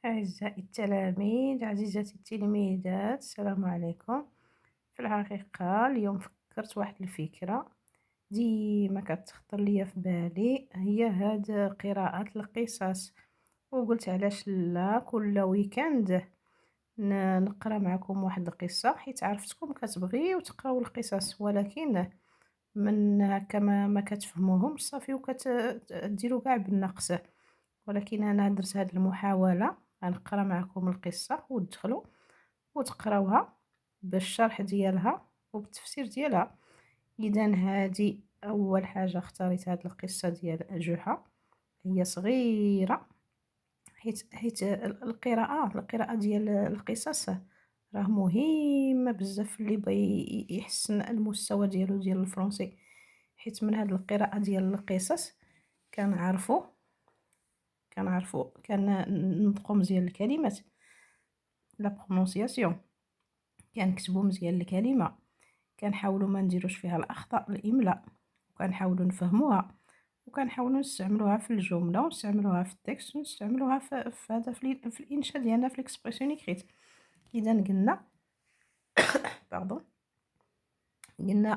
أعزائي التلاميذ، عزيزتي التلميذات، السلام عليكم. في الحقيقة اليوم فكرت واحد الفكرة ديما كتخطر ليا في بالي، هي هاد قراءة القصص. وقلت علاش لا كل ويكاند نقرا معكم واحد القصة، حيت عرفتكم كتبغيو تقراو القصص، ولكن من هكا ما كتفهموهمش صافي ديروا كاع بالنقص. ولكن انا درت هاد المحاولة، غنقرا معكم القصة وتدخلوا وتقراوها بالشرح ديالها وبالتفسير ديالها. اذا هذه اول حاجة، اختاريت هاد القصة ديال جحا. هي صغيرة، حيت القراءة ديال القصص راه مهمة بزاف اللي بغى يحسن المستوى ديالو ديال الفرنسي. حيت من هاد القراءة ديال القصص كنعرفو كننطقو مزيان الكلمات، لا برونونسياسيون، كنكتبو مزيان الكلمة، كنحاولوا ما نديروش فيها الاخطاء الاملاء، وكنحاولوا نفهموها، وكنحاولوا نستعملوها في الجمله، ونستعملوها في التكست، ونستعملوها في هذا في الانشاء ديالنا في ليكسبرسيون اكريت. اذا قلنا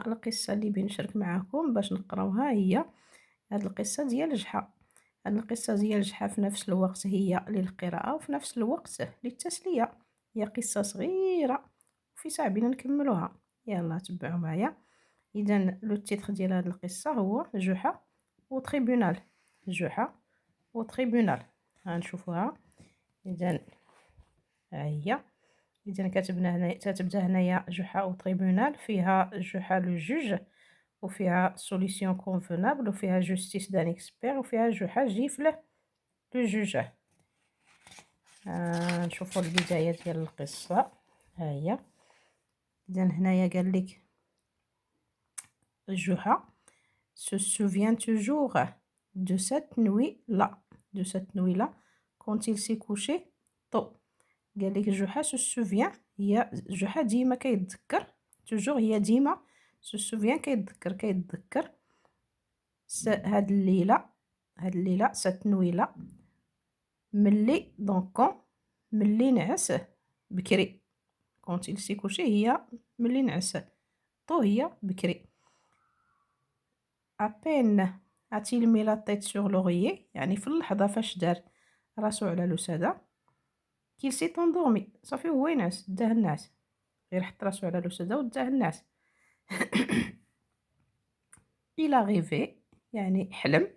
القصه اللي بنشارك معكم باش نقراوها هي هاد القصه ديال جحا. هاد القصه ديال جحا في نفس الوقت هي للقراءه وفي نفس الوقت للتسليه. هي قصه صغيره وفي ساعه بينا نكملوها. يلا تبعوا معايا. اذا لو تيتر ديال هاد القصه هو جحا وتريبونال. جحا وتريبونال، غنشوفوها. اذا ها هي. اذا كتبدا هنايا جحا وتريبونال، فيها جحا لو جوج، وفيها سوليسيون كونفونابل، وفيها جوستيس دان اكسبير، وفيها جحا جيفل لو جوج. نشوفوا البدايه ديال القصه. ها هي. اذا هنايا قال لك جحا se souvient toujours de cette nuit-là, quand il s'est couché tôt. قال لك جحا se souvient، هي جحا ديما كيتذكر، toujours هي ديما se souvient كيتذكر هاد الليلة cette nuit-là، ملي ملي نعس بكري. quand il s'est couché هي ملي نعس، طو هي بكري. à peine a-t-il mis la tête sur l'oreiller، يعني في اللحظة فاش دار راسو على الوسادة، qu'il s'est endormi، صافي هو ينعس، داه النعس، غير حط راسو على الوسادة وداه النعس. il a rêvé، يعني حلم،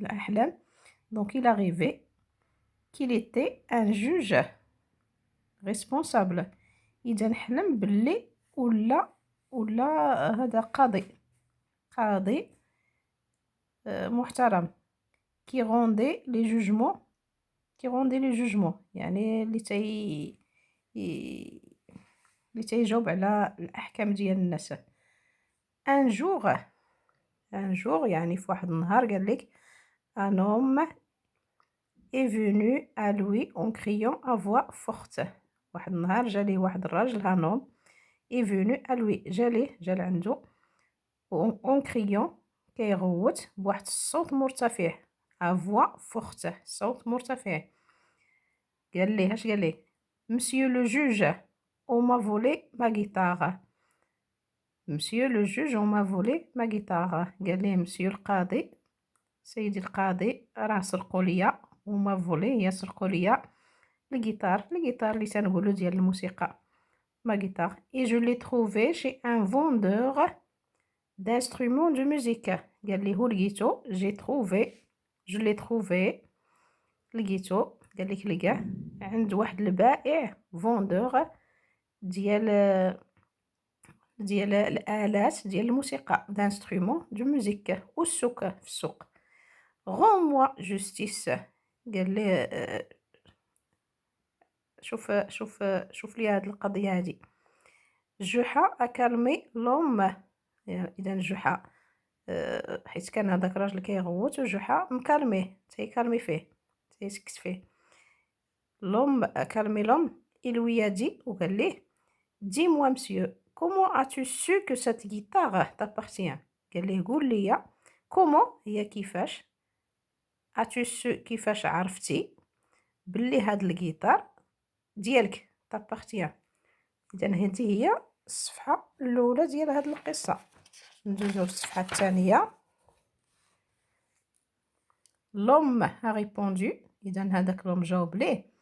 الأحلام. donc il a rêvé qu'il était un juge responsable. إذا حلم باللي ولا هذا قاضي محترم. qui rendait les jugements يعني اللي تيجاوب على الأحكام ديال الناس. un jour يعني في واحد النهار قال لك un homme est venu à lui en criant à voix forte. واحد النهار جا ليه واحد الراجل، un homme est venu à lui، جا لعندو en criant، كيغوت بواحد الصوت مرتفع، à voix forte، صوت مرتفع. قال ليه اش قال ليه؟ monsieur le juge on m'a volé ma guitare. monsieur le juge on m'a volé ma guitare. قال ليه monsieur القاضي، سيدي القاضي، راه سرقوا ليا، وما فولي هي سرقوا ليا الجيتار اللي تنقولوا ديال الموسيقى، ما جيتار. et je l'ai trouvé chez un vendeur d'instruments de musique. قال لي هو لقيتو، je l'ai trouvé لقيتو، قال لك لقاه عند واحد البائع فوندور ديال الآلات ديال الموسيقى، d'instruments de musique، في السوق. rends-moi justice، قال لي شوف لي هاد القضيه هادي. جحا اكالمي لوم، اذا جحا حيت كان هذاك الراجل كيغوت، وجحا مكالميه، تيكالمي فيه، تيسكت فيه. لوم اكالمي لوم الويادي، وقال ليه دي موا مسيو كومون اتو سو كو سات غيتار تابارتيان. قال ليه قول لي كومون هي كيفاش، اتو سو كيفاش عرفتي، بلي هاد الجيتار ديالك تابارتيان. اذا هذه هي الصفحه الاولى ديال هاد القصه. ندوزو للصفحه الثانيه. لوم ها ريبوندو، اذا هذاك لوم جاوب ليه: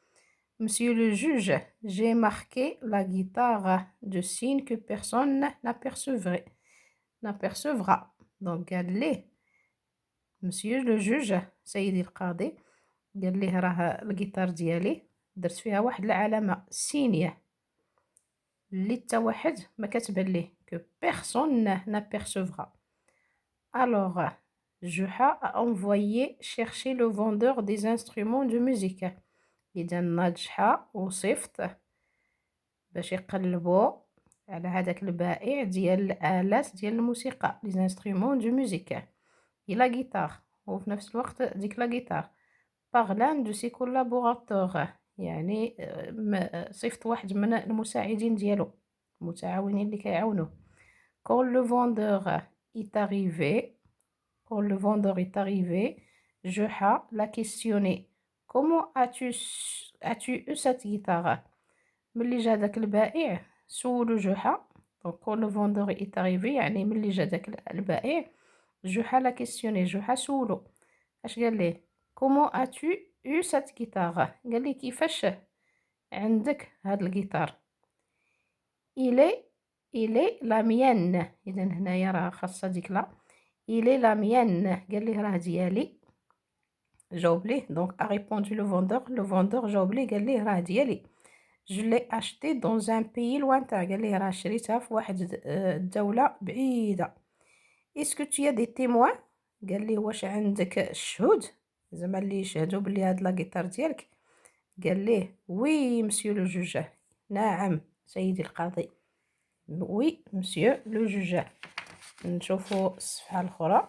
Monsieur le juge, j'ai marqué la guitare de signe que personne n'apercevra. Donc قال ليه Monsieur le juge، سيدي القاضي، قال ليه راه الجيتار ديالي درت فيها واحد العلامة سينية اللي حتى واحد ما كتبان ليه، que personne n'apercevra. Alors Juha a envoyé chercher le vendeur des instruments de musique. إذا ناجحة وصفت باش يقلبوا على هذاك البائع ديال الآلات ديال الموسيقى، لي انسترومون دو ميوزيك، هي لا غيتار، وفي نفس الوقت ديك لا غيتار. بارلان دو سي كولابوراتور، يعني صفت واحد من المساعدين ديالو، المتعاونين اللي كيعاونوه. كون لو فوندور est arrivé quand le vendeur est arrivé Juha l'a questionné: comment as-tu eu cette guitare? ملي جا داك البائع سولو جحا. دونك quand le vendeur est arrivé يعني ملي جا داك البائع جحا لا كيسيوني، جحا سولو اش قال ليه: comment as-tu eu cette guitare؟ قال ليه كيفاش عندك هاد الجيتار؟ il est la mienne. اذا هنايا راه خاصه ديك لا il est la mienne، قال ليه راه ديالي، جاوب ليه. دونك a répondu le vendeur جاوب ليه قال ليه راه ديالي. je l'ai acheté dans un pays lointain، قال ليه راه شريتها في واحد الدولة بعيدة. est-ce que tu as des témoins؟ قال ليه واش عندك الشهود زعما اللي يشهدوا بلي هاد لا غيتار ديالك؟ قال ليه وي مسيو لو جوج، نعم سيدي القاضي، وي مسيو لو جوج. نشوفوا الصفحة الأخرى.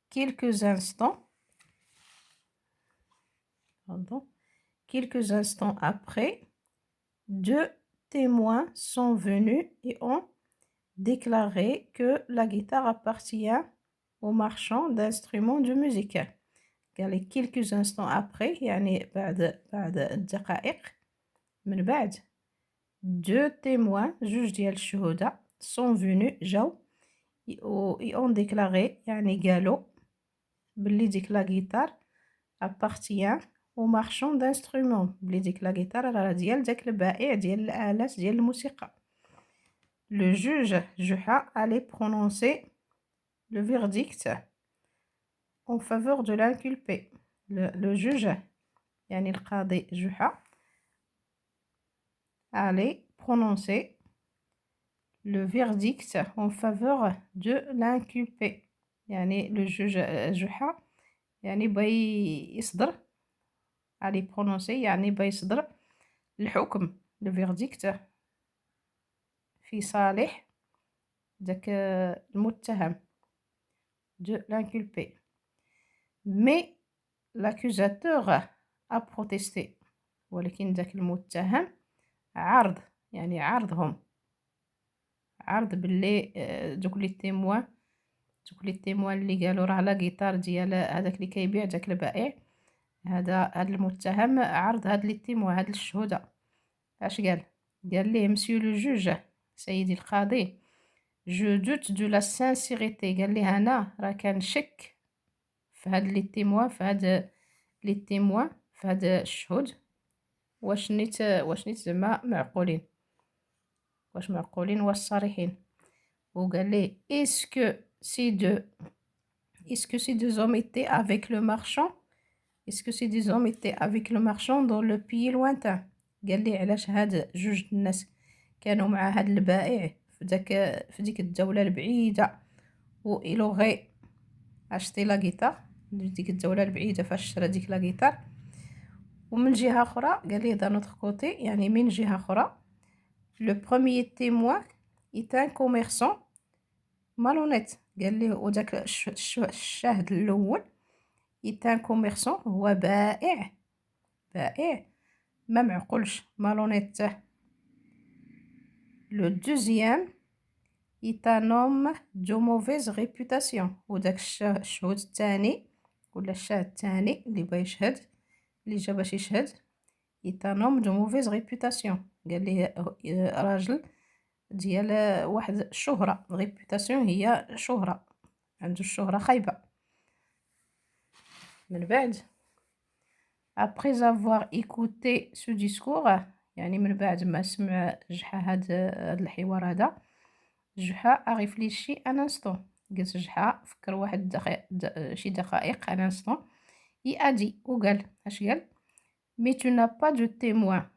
quelques instants après, deux témoins sont venus et ont déclaré que la guitare appartient au marchand d'instruments de musique. قال لي quelques instants après يعني بعد الدقائق من بعد. deux témoins جوج ديال الشهداء sont venus جاو et ont déclaré يعني قالوا بلي ديك لا غيتار appartient au marchand d'instruments، بلي ديك لا غيتار راه ديال داك البائع ديال الآلات ديال الموسيقى. le juge Juha allait prononcer le verdict en faveur de l'inculpé. le juge يعني القاضي جحا allait prononcer le verdict en faveur de l'inculpé، يعني le juge جحا يعني باي يصدر allait prononcer يعني باي يصدر الحكم، le verdict في صالح داك المتهم de l'inculpé. mais l'accusateur a protesté، ولكن داك المتهم عرض، يعني عرضهم، عرض باللي دوك لي تيموان اللي قالوا راه لا غيتار ديال هذاك اللي كيبيع داك البائع، هاد المتهم عرض هاد لي تيموان، هاد الشهداء. اش قال ليه مسيو لو جوج، سيدي القاضي: جو دوت دو لا سانسيريتي، قال ليه انا راه كنشك في هاد لي تيموان، في هاد الشهود، واش نيت زعما معقولين، واش معقولين واش صريحين. وقال ليه اسكو سي دو زوم étaient avec le marchand، اسكو سي دو زوم étaient avec le marchand dans le pays lointain، قال ليه علاش هاد جوج الناس كانوا مع هاد البائع في ديك الدولة البعيدة، و إلوغي اشتي لا غيتار ديك الدولة البعيدة فاش شرا ديك لا غيتار. ومن جهة أخرى قال ليه دان اوتر كوتي، يعني من جهة أخرى لو بروميي تيموان est un commerçant malhonnête، قال ليه وداك الشاهد الأول est un commerçant هو بائع ما معقولش، malhonnête. le deuxième est un homme de mauvaise réputation. وداك الشهود الثاني ولا الشاهد الثاني اللي بغى يشهد اللي جا باش يشهد est un homme de mauvaise réputation. قال ليه راجل ديال واحد الشهرة. réputation هي شهرة، عنده الشهرة خايبة. من بعد après avoir écouté ce discours، يعني من بعد ما سمع جحا هاد الحوار هذا، جحا a réfléchi un instant. قلت جحا فكر واحد شي دقائق un instant et a dit وقال اش قال mais tu n'as pas de témoin.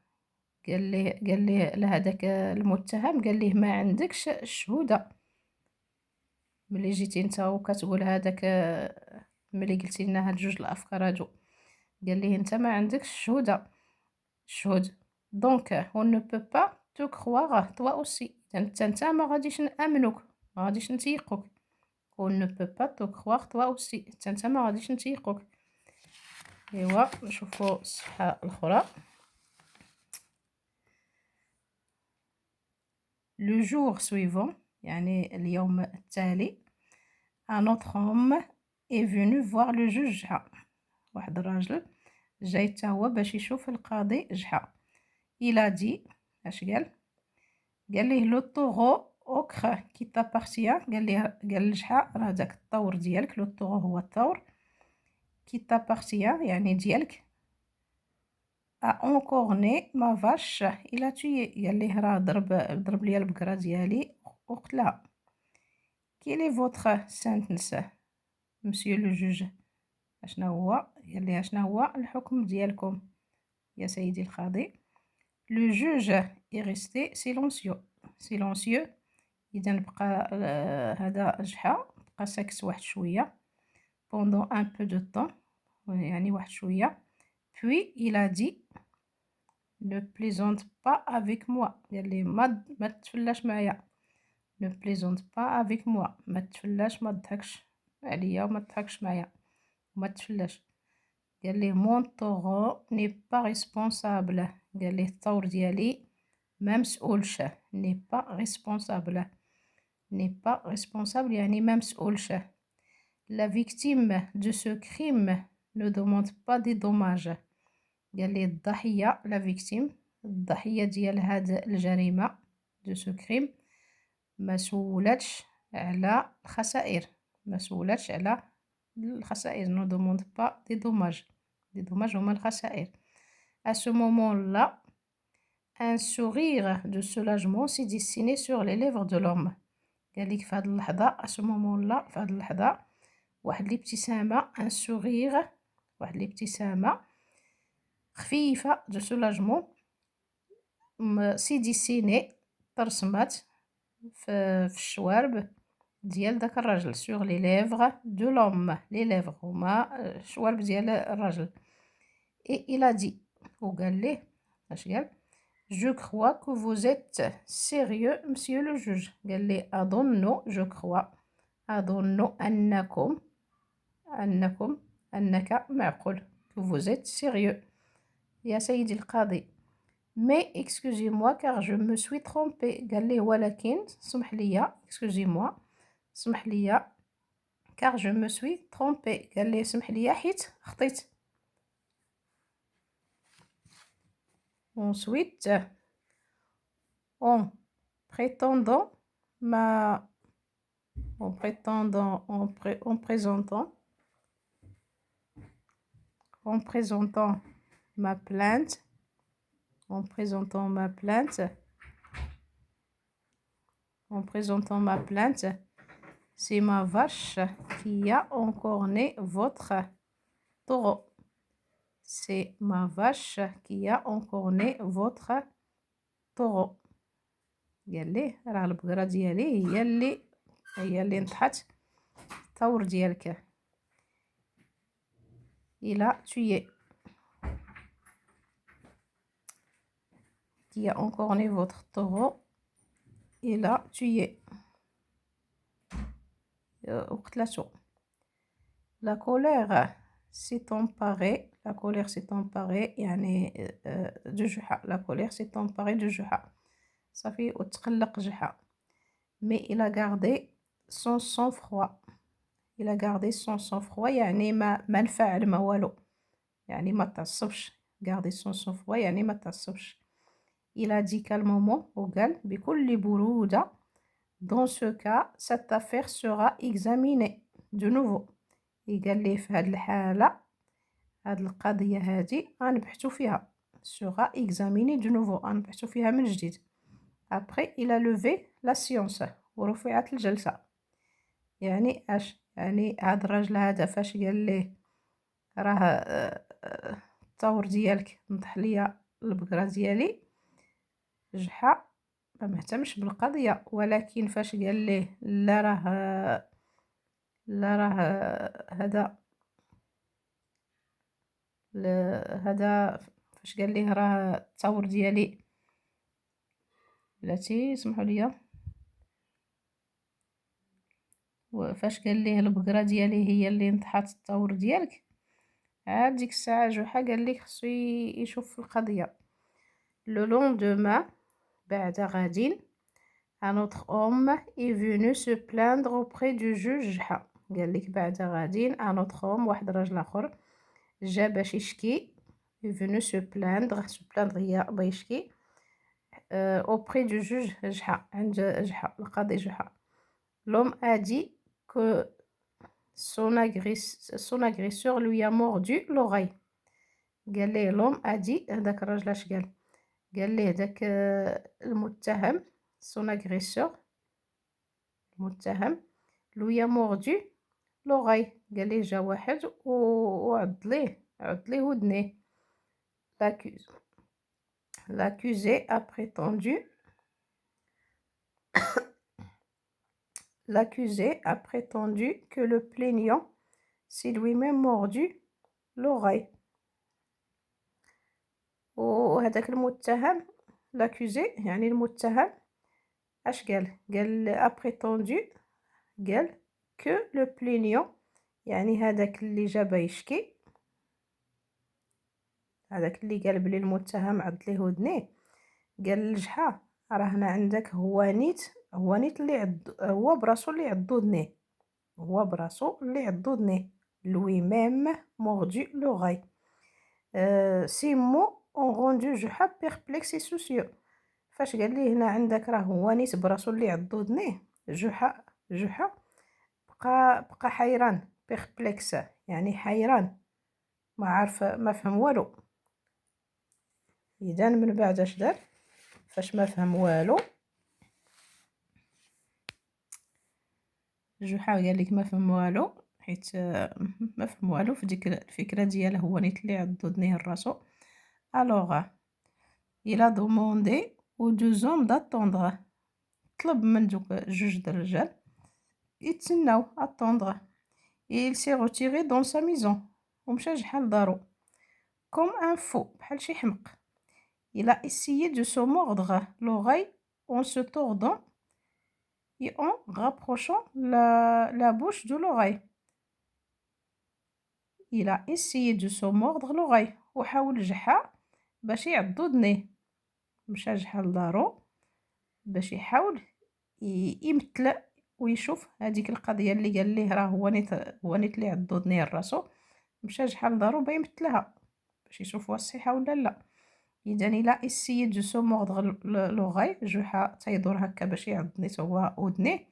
قال ليه لهذاك المتهم، قال ليه ما عندكش شهودة. ملي جيتي انت وكتقول هذاك، ملي قلتي لنا هاد جوج الافكار هادو، قال ليه انت ما عندكش شهود. دونك on ne peut pas te croire toi aussi. انت ما غاديش نامنوك، ما غاديش نتيقوك. on ne peut pas te croire toi aussi. انت ما غاديش نتيقوك. ايوا نشوفوا الصفحه الاخرى. le jour suivant، يعني اليوم التالي، un autre homme est venu voir le juge جحا. واحد الراجل جاي تا هو باش يشوف القاضي جحا. il a dit اش قال ليه لو طوغو اوكر كي تابارتيان. قال لجحا راه داك الطور ديالك، لو طوغو هو الثور، كي تابارتيان يعني ديالك، a encorné ma vache il a tué. قال ليه راه ضرب ليا البقرة ديالي وقتلها. quel est votre sentence monsieur le juge؟ اشنا هو، قال ليه اشنا هو الحكم ديالكم يا سيدي القاضي. le juge est resté silencieux. إذا بقى هذا جحا بقى ساكت واحد شوية pendant un peu de temps، يعني واحد شوية. puis il a dit ne plaisante pas avec moi. قال لي ما تفلاش معايا. ne plaisante pas avec moi، ما تفلاش، ما تضحكش عليا وما تضحكش معايا، ما تفلاش. قال ليه mon taureau n'est pas responsable. قال ليه الثور ديالي ما مسؤولش. n'est pas responsable يعني ما مسؤولش. la victime de ce crime ne demande pas des dommages. قال لي الضحية، la victime الضحية ديال هاد الجريمة de ce crime ما سولتش على الخسائر، ne demande pas des dommages. هما الخسائر. à ce moment-là un sourire de soulagement s'est dessiné sur les lèvres de l'homme. قال لك في هاد اللحظة، à ce moment-là في هاد اللحظة، واحد الابتسامة، un sourire، واحد الابتسامة خفيفة de soulagement s'est dessinée، ترسمات في الشوارب ديال داك الرجل، sur les lèvres de l'homme. les lèvres هما الشوارب ديال الرجل. et il a dit وقال ليه اش قال je crois que vous êtes sérieux monsieur le juge. قال لي أظن je crois أظن أنك معقول que vous êtes sérieux يا سيدي القاضي. mais excusez-moi car je me suis trompé. قال لي ولكن سمح لي، excusez-moi سمح لي car je me suis trompé. قال لي سمح لي حيت خطيت. ensuite en présentant ma plainte, c'est ma vache qui a encorné votre taureau. c'est ma vache qui a encorné votre taureau. قال ليه راه البقرة ديالي هي اللي نطحت الثور ديالك. il a tué qui a encorné votre taureau. il a tué وقتلته. la colère s'est emparée يعني de جحا. la colère s'est emparée de جحا، صافي وتقلق جحا. mais il a gardé son sang-froid. il a gardé son sang-froid يعني ما انفعل ما والو، يعني ما تعصبش. garder son sang-froid يعني ما تعصبش. il a dit calmement وقال بكل برودة dans ce cas cette affaire sera examinée de nouveau. قال ليه في هذه الحالة هذه القضية هذه غنبحثو فيها sera examinée de nouveau، غنبحثو فيها من جديد. après il a levé la séance ورفعت الجلسة. يعني اش يعني هاد الراجل هذا فاش قال ليه راه الطور ديالك نطح ليا البقرة ديالي، جحا ما مهتمش بالقضية، ولكن فاش قال ليه لا راه هذا هذا فاش قال ليه راه الطور ديالي بلاتي سمحوا لي، وفاش قال ليه البقرة ديالي هي اللي نطحات الطور ديالك، عاد ديك الساعة جحا قال لك خصو يشوف في القضية. لو لوندومان بعد غد un autre homme est venu se plaindre auprès du juge جحا. قال لك بعد غد un autre homme واحد راجل اخر جا باش يشكي est venu se plaindre هي بيشكي auprès du juge جحا عند جحا القاضي جحا. l'homme a dit que son agresseur lui a mordu l'oreille. قال ليه l'homme a dit هذاك الراجل اش قال ليه داك المتهم son agresseur المتهم lui a mordu l'oreille، قال ليه جا واحد وعض ليه ودنيه. l'accusé a prétendu que le plaignant s'est lui-même mordu l'oreille. وهذاك المتهم l'accusé يعني المتهم اش قال a prétendu قال que le plaignant يعني هذاك اللي جا يشكي، هذاك اللي قال بلي المتهم عض ليه ودنيه، قال لجحا راه هنا عندك هوانيت اللي هو براسو اللي عض ودنيه، lui même mordu l'oreille. ces mots ont rendu جحا perplexe et soucieux. فاش قال ليه هنا عندك راه هوانيت براسو اللي عض ودنيه، جحا بقى حيران. perplexe يعني حيران، ما فهم والو. اذا من بعد اش دار فاش ما فهم والو، جحا قال لك ما فهم والو، حيت ما فهم والو في ديك الفكره ديال هوانيت اللي عض ودنيه راسو. الوغ il a demandé aux deux hommes d'attendre، طلب من دوك جوج د الرجال يتسناو attendre. et il s'est retiré dans sa maison ومشى جحا لدارو comme un fou بحال شي حمق. il a essayé de se mordre l'oreille en se tordant et en rapprochant la bouche de l'oreille. il a essayé de se mordre l'oreille وحاول جحا باش يعض ودنيه، مشى جحا لدارو باش يحاول يمثل ويشوف هذيك القضيه اللي قال ليه راه هوانيت اللي عض ودنيه راسو، مشى جحا لدارو باش يمثلها باش يشوف واش صحيحه ولا لا. اذا الى اسيي دو سو موردغ لوغاي جحا تيدور هكا باش يعض نيت هو ودنيه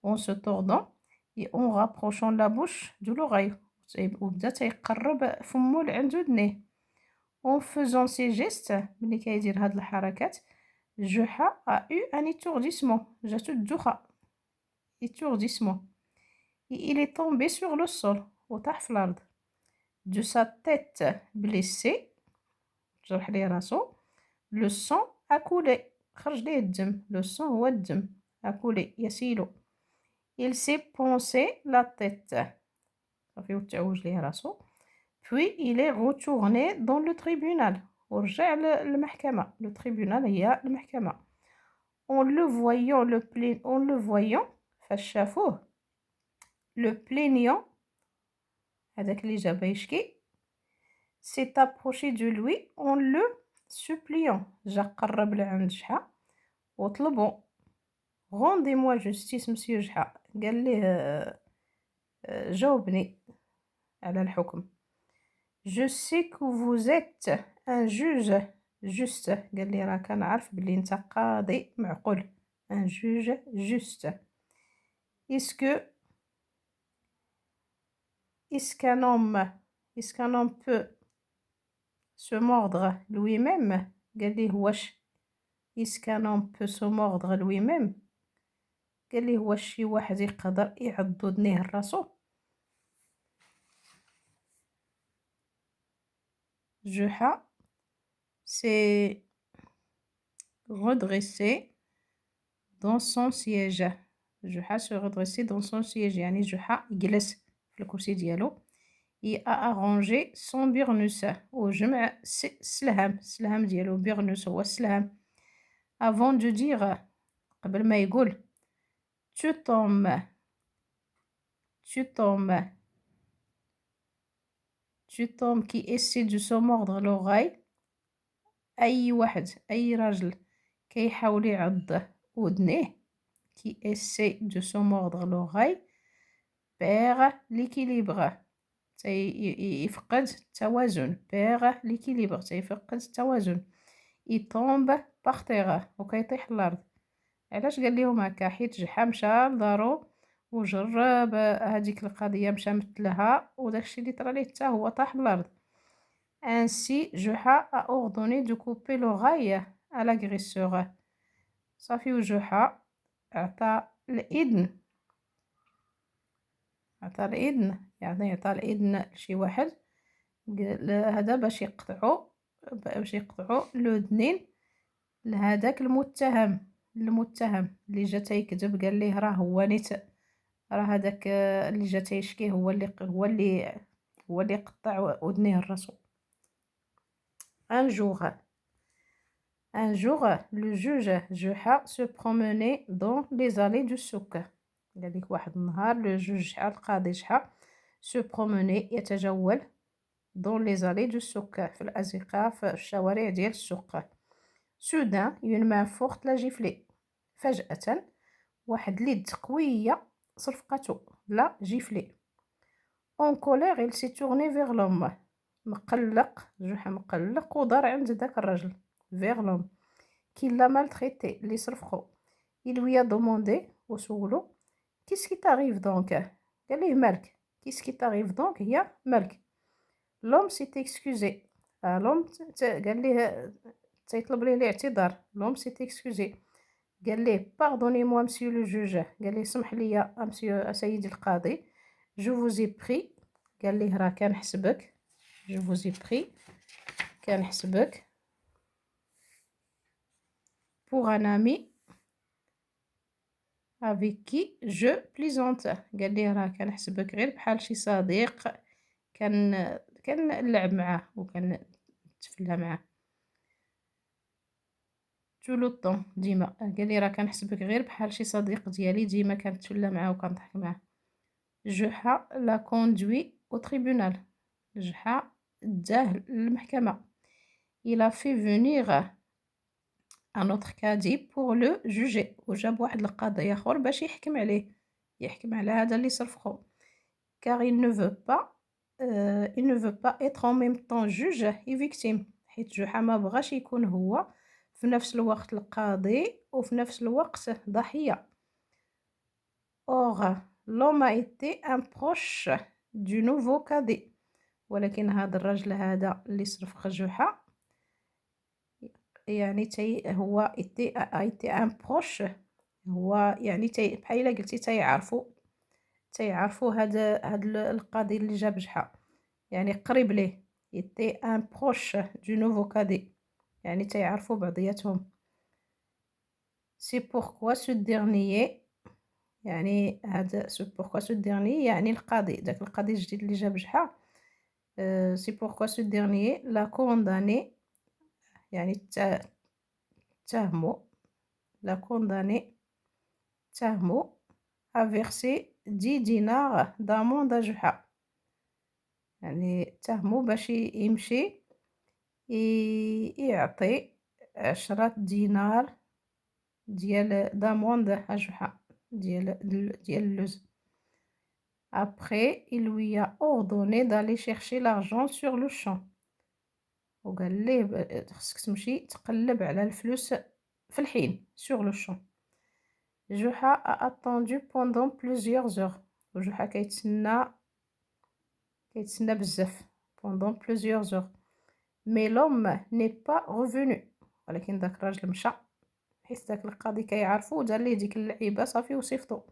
اون سو توردون اي اون رابروشون لا بوش دو لوغاي، وبدا تيقرب فمو لعند ودنيه. اون فوزون سي جيست ملي كيدير هاد الحركات جحا ا eu un étourdissement، جاتو الدوخه étourdissement et il est tombé sur le sol وطاح في الارض. de sa tête blessée جرح ليه راسو le sang a coulé خرج ليه الدم، le sang هو الدم a coulé يسيل. il s'est poncé la tête صافي وتعوج ليه راسو. puis il est retourné dans le tribunal ورجع للمحكمة. le tribunal هي المحكمة. en le voyant فاش شافوه le plaignant هذاك اللي جا يشكي s'est approché de lui en le suppliant، جا قرب لعند جحا وطلبو rendez-moi justice monsieur جحا. قال ليه جاوبني على الحكم. Je sais que vous êtes un juge juste. قال لي راك نعرف بلي انت قاضي معقول. Un juge juste. Est-ce que est-ce qu'un homme est-ce qu'un homme peut se mordre lui-même. قال لي واش est-ce qu'un homme peut se mordre lui-même. قال لي واش شي واحد يقدر يعض ودنيه لراسو. جحا s'est redressé dans son siège. جحا se redresser dans son siège يعني جحا يجلس في الكرسي ديالو. Il a arrangé son burnous وجمع السلهام ديالو. burnous هو السلهام. avant de dire قبل ما يقول tu tombes qui essaie de se mordre l'oreille. أي واحد أي راجل كيحاول يعض ودنيه qui essaie de se mordre l'oreille perd l'équilibre. يفقد التوازن. perd l'équilibre تيفقد التوازن. il tombe par terre وكيطيح الأرض. علاش قال لهم هكا؟ حيت جحا مشى لدارو وجرب هذيك القضيه، مشى مثلها وداكشي اللي طرا ليه حتى هو طاح للارض. ainsi جحا a ordonné de couper l'oreille à l'agresseur. صافي وجحا عطى الإذن يعني عطى الإذن لشي واحد هذا باش يقطعوا الودنين لهذاك المتهم اللي جا تيكذب. قال ليه راه هو نيت راه هذاك اللي جا تيشكيه هو اللي قطع ودنيه الرسول. un jour le juge جحا se promenait dans les allées du souk. قال لك واحد النهار le juge جحا القاضي جحا se promenait يتجول dans les allées du souk في الأزقة في الشوارع ديال السوق. soudain une main forte l'a giflé. فجأة واحد اليد قوية صرفقته لا جيفلي. en colère il s'est tourné vers l'homme. جحا مقلق ودار عند داك الرجل vers l'homme qui l'a maltraité اللي صرفقو. il lui a demandé وسولو qu'est-ce qui t'arrive donc. قال ليه مالك qu'est-ce qui t'arrive donc هي مالك. l'homme s'est excusé. l'homme قال ليه تيطلب ليه الاعتذار. l'homme s'est excusé. قال ليه pardonnez-moi monsieur le juge. قال ليه سمح لي monsieur سيدي القاضي. je vous ai pris. قال ليه راه كنحسبك. je vous ai pris كنحسبك pour un ami avec qui je plaisante. قال ليه راه كنحسبك غير بحال شي صديق كنلعب معاه وكنتفلا معاه. tout le temps ديما. قال لي راه كنحسبك غير بحال شي صديق ديالي ديما كنتفلا معاه وكنضحك معاه. جحا لا كوندوي au tribunal. جحا داه للمحكمة. il a fait venir un autre cadi pour le juger. وجاب واحد القاضي اخر باش يحكم على هذا اللي صرفخو. car il ne veut pas être en même temps juge et victime. حيت جحا ما بغاش يكون هو في نفس الوقت القاضي وفي نفس الوقت ضحية. or l'homme a été un proche du nouveau cadi. ولكن هذا الرجل هذا اللي صرفخ جحا يعني هو a été un proche. هو يعني بحال الا قلتي تيعرفوا هاد القاضي اللي جاب جحا يعني قريب ليه. était un proche du nouveau cadi يعني تيعرفوا بعضياتهم. c'est pourquoi ce dernier يعني هذا c'est pourquoi ce dernier يعني القاضي داك القاضي الجديد اللي جاب جحا. c'est pourquoi ce dernier l'a condamné يعني تهمو l'a condamné à verser 10 dinars d'amende à جحا. يعني تهمو باش يمشي يعطي 10 دينار ديال داموند أجوحة ديال اللوز. Après, il lui a ordonné d'aller chercher l'argent sur le champ. وقال ليه خصك تمشي تقلب على الفلوس في الحين sur le champ. جحا a attendu pendant plusieurs heures. وجحا كيتسنى بزاف pendant plusieurs heures. Mais l'homme n'est pas revenu. ولكن داك الراجل مشى حيت داك القاضي كيعرفو ودار ليه ديك اللعيبة صافي وصيفطو.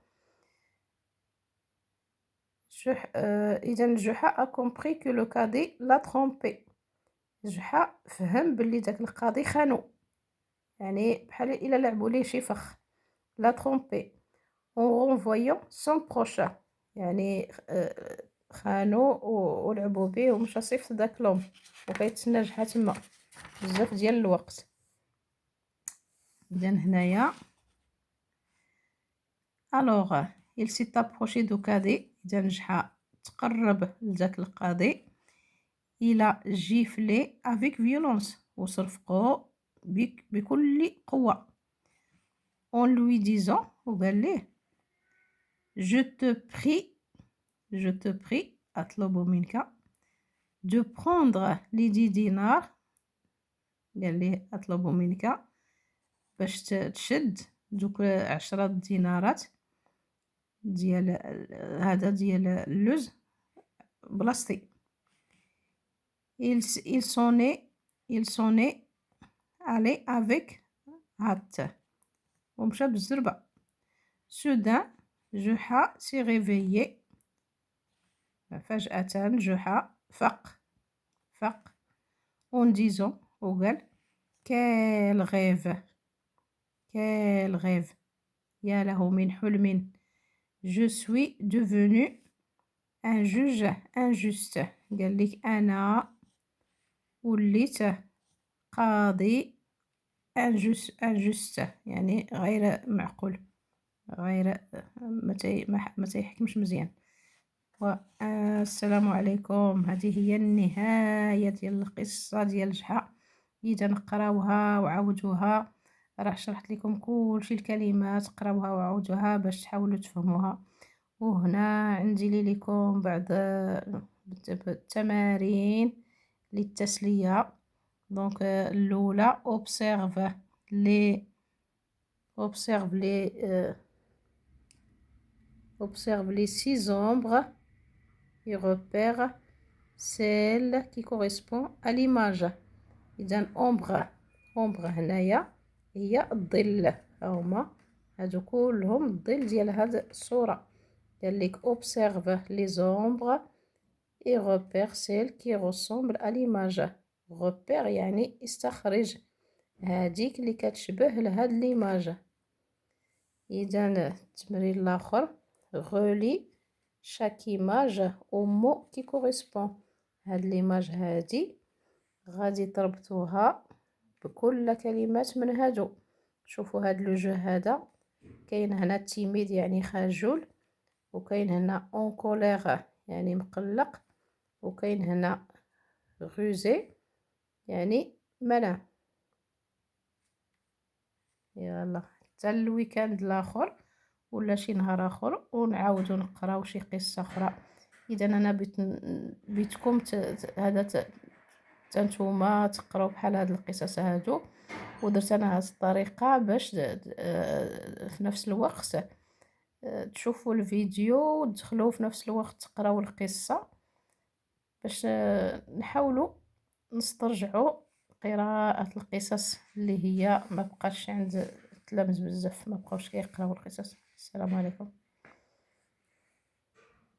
إذا جحا a compris que le cadet l'a trompé. جحا فهم بلي داك القاضي خانو، يعني بحال إلا لعبو ليه شي فخ. l'a trompé en renvoyant son prochain، يعني خانو ولعبو بيه ومشى صيفط داك لوم وكيتسنى جحا تما بزاف ديال الوقت. إذا هنايا الوغ il s'est approché du cadet. إذا جحا تقرب لداك القاضي. il a giflé avec violence وصرفقو بكل قوة. en lui disant وقال ليه je te prie أطلب منك de prendre les 10 دينار. قال ليه أطلب منك باش تشد دوك 10 دينارات ديال هذا ديال اللوز بلاصتي. il s'en est allé avec hâte ومشى بالزربة. soudain جحا s'est réveillé. فجأة جحا فاق en disant وقال quel rêve يا له من حلم. je suis devenu un juge injuste. قال لك أنا وليت قاضي injuste يعني غير معقول، غير ما تيحكمش مزيان. والسلام عليكم. هذه هي النهاية ديال القصة ديال جحا. إذا نقراوها وعاودوها، راه شرحت لكم كلشي الكلمات، قراوها وعاودوها باش تحاولوا تفهموها. وهنا عندي لكم بعض التمارين للتسلية. دونك الأولى observe les six ombres et repère celle qui correspond à l'image. إذا ombre هنايا هي الظل، هما هادو كلهم الظل ديال هاد الصورة. قال لك observe les ombres et repère celle qui ressemble à l'image. repère يعني استخرج هاديك اللي كتشبه لهاد ليماج. إذا التمرين الآخر relie chaque image au mot qui correspond. هاد ليماج هادي غادي تربطوها بكل كلمات من هادو. شوفوا هاد لوجو هذا كاين هنا تيميد يعني خجول، وكاين هنا اون كولير يعني مقلق، وكاين هنا غوزي يعني منع. يلا حتى الويكاند الاخر ولا شي نهار اخر ونعاودو نقراو شي قصه اخرى. اذا انا بيتكم هذا نتوما تقراو بحال هاد القصص هادو، ودرت انا هاد الطريقه باش في نفس الوقت تشوفوا الفيديو وتدخلوا في نفس الوقت تقراو القصه، باش نحاولوا نسترجعوا قراءة القصص اللي هي ما بقاش عند التلاميذ بزاف، ما بقاوش كيقراو القصص. السلام عليكم.